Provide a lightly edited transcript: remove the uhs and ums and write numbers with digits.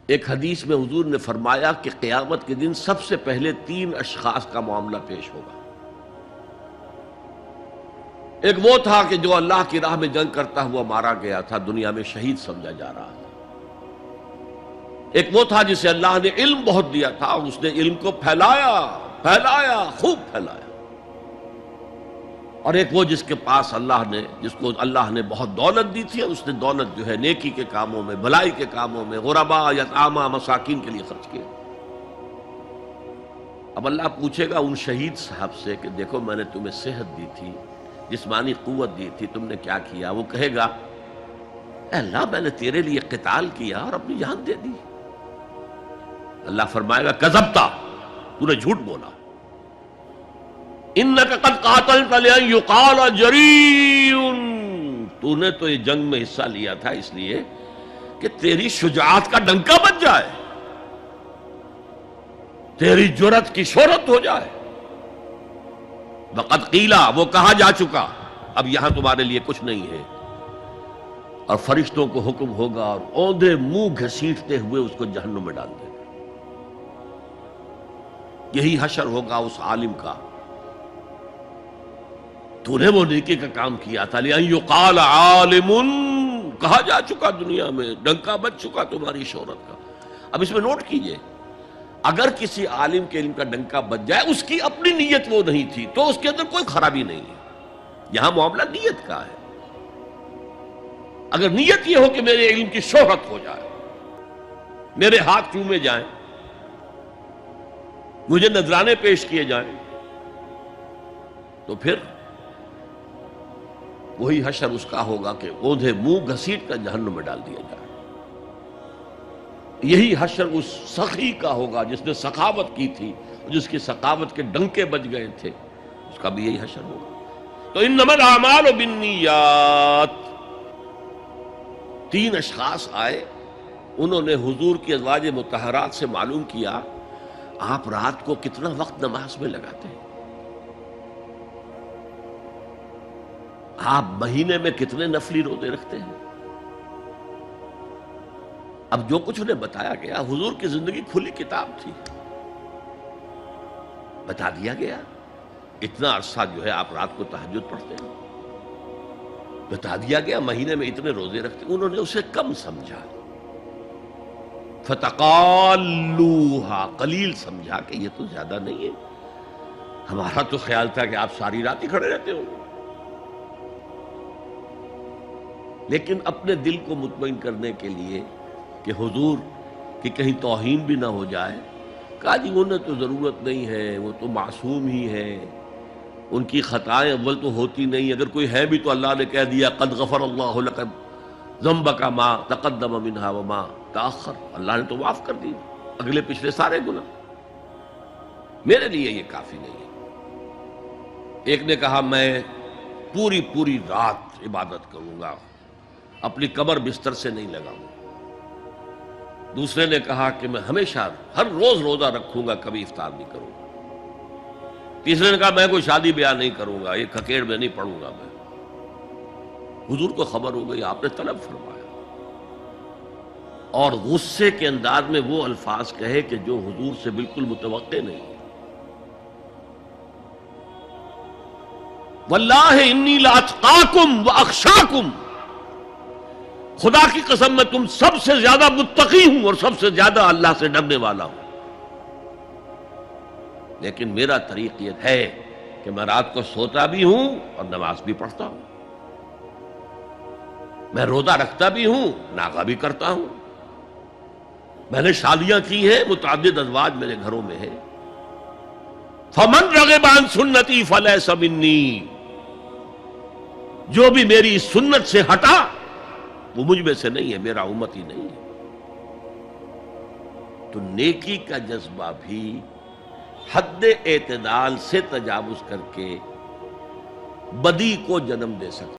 ایک حدیث میں حضور نے فرمایا کہ قیامت کے دن سب سے پہلے 3 اشخاص کا معاملہ پیش ہوگا۔ ایک وہ تھا کہ جو اللہ کی راہ میں جنگ کرتا ہوا مارا گیا تھا، دنیا میں شہید سمجھا جا رہا تھا۔ ایک وہ تھا جسے اللہ نے علم بہت دیا تھا اور اس نے علم کو پھیلایا، خوب پھیلایا۔ اور ایک وہ جس کے پاس جس کو اللہ نے بہت دولت دی تھی اور اس نے دولت جو ہے نیکی کے کاموں میں، بھلائی کے کاموں میں، غرباء، یتامى، مساکین کے لیے خرچ کیا۔ اب اللہ پوچھے گا ان شہید صاحب سے کہ دیکھو میں نے تمہیں صحت دی تھی، جسمانی قوت دی تھی، تم نے کیا کیا؟ وہ کہے گا اے اللہ میں نے تیرے لیے قتال کیا اور اپنی جان دے دی۔ اللہ فرمائے گا کذبتا، تو نے جھوٹ بولا، انک قد قاتلت لأن یقال جریء، تو نے تو یہ جنگ میں حصہ لیا تھا اس لیے کہ تیری شجاعت کا ڈنکا بج جائے، تیری جرأت کی شہرت ہو جائے۔ وقد قیلا، وہ کہا جا چکا، اب یہاں تمہارے لیے کچھ نہیں ہے۔ اور فرشتوں کو حکم ہوگا اور اوندھے منہ گھسیٹتے ہوئے اس کو جہنم میں ڈال دیں۔ یہی حشر ہوگا اس عالم کا، تو نے وہ نیکی کا کام کیا تھا، لأن یقال عالم، کہا جا چکا دنیا میں، ڈنکا بج چکا تمہاری شہرت کا۔ اب اس میں نوٹ کیجئے، اگر کسی عالم کے علم کا ڈنکا بج جائے، اس کی اپنی نیت وہ نہیں تھی تو اس کے اندر کوئی خرابی نہیں ہے۔ یہاں معاملہ نیت کا ہے۔ اگر نیت یہ ہو کہ میرے علم کی شہرت ہو جائے، میرے ہاتھ چومے جائیں، مجھے نذرانے پیش کیے جائیں، تو پھر وہی حشر اس کا ہوگا کہ اوندھے منہ گھسیٹ کر جہنم میں ڈال دیا جائے۔ یہی حشر اس سخی کا ہوگا جس نے سخاوت کی تھی، جس کی سخاوت کے ڈنکے بج گئے تھے، اس کا بھی یہی حشر ہوگا۔ تو انما الاعمال بالنیات، 3 اشخاص آئے، انہوں نے حضور کی ازواج مطہرات سے معلوم کیا آپ رات کو کتنا وقت نماز میں لگاتے ہیں، آپ مہینے میں کتنے نفلی روزے رکھتے ہیں۔ اب جو کچھ انہیں بتایا گیا، حضور کی زندگی کھلی کتاب تھی، بتا دیا گیا اتنا عرصہ جو ہے آپ رات کو تہجد پڑھتے ہیں، بتا دیا گیا مہینے میں اتنے روزے رکھتے ہیں۔ انہوں نے اسے کم سمجھا، فتقالوہا، قلیل سمجھا کہ یہ تو زیادہ نہیں ہے، ہمارا تو خیال تھا کہ آپ ساری رات ہی کھڑے رہتے ہو۔ لیکن اپنے دل کو مطمئن کرنے کے لیے کہ حضور کی کہیں توہین بھی نہ ہو جائے، کہا جی انہیں تو ضرورت نہیں ہے، وہ تو معصوم ہی ہے، ان کی خطائیں اول تو ہوتی نہیں، اگر کوئی ہے بھی تو اللہ نے کہہ دیا قد غفر اللہ لک ذنبک ما تقدم منہا وما تاخر، اللہ نے تو معاف کر دی اگلے پچھلے سارے گناہ، میرے لیے یہ کافی نہیں ہے۔ ایک نے کہا میں پوری رات عبادت کروں گا، اپنی کمر بستر سے نہیں لگاؤں گا۔ دوسرے نے کہا کہ میں ہمیشہ ہر روز روزہ رکھوں گا، کبھی افطار نہیں کروں گا۔ تیسرے نے کہا میں کوئی شادی بیاہ نہیں کروں گا، یہ کھکیڑ میں نہیں پڑھوں گا میں۔ حضور کو خبر ہو گئی، آپ نے طلب فرمایا اور غصے کے انداز میں وہ الفاظ کہے کہ جو حضور سے بالکل متوقع نہیں۔ واللہ انی لاتقاکم واخشاکم، خدا کی قسم میں تم سب سے زیادہ متقی ہوں اور سب سے زیادہ اللہ سے ڈرنے والا ہوں، لیکن میرا طریق یہ ہے کہ میں رات کو سوتا بھی ہوں اور نماز بھی پڑھتا ہوں، میں روزہ رکھتا بھی ہوں، ناغہ بھی کرتا ہوں، میں نے شادیاں کی ہیں، متعدد ازواج میرے گھروں میں ہیں۔ فمن رغب عن سنتی فلیس منی، جو بھی میری سنت سے ہٹا وہ مجھ میں سے نہیں ہے، میرا امت ہی نہیں ہے۔ تو نیکی کا جذبہ بھی حد اعتدال سے تجاوز کر کے بدی کو جنم دے سکتا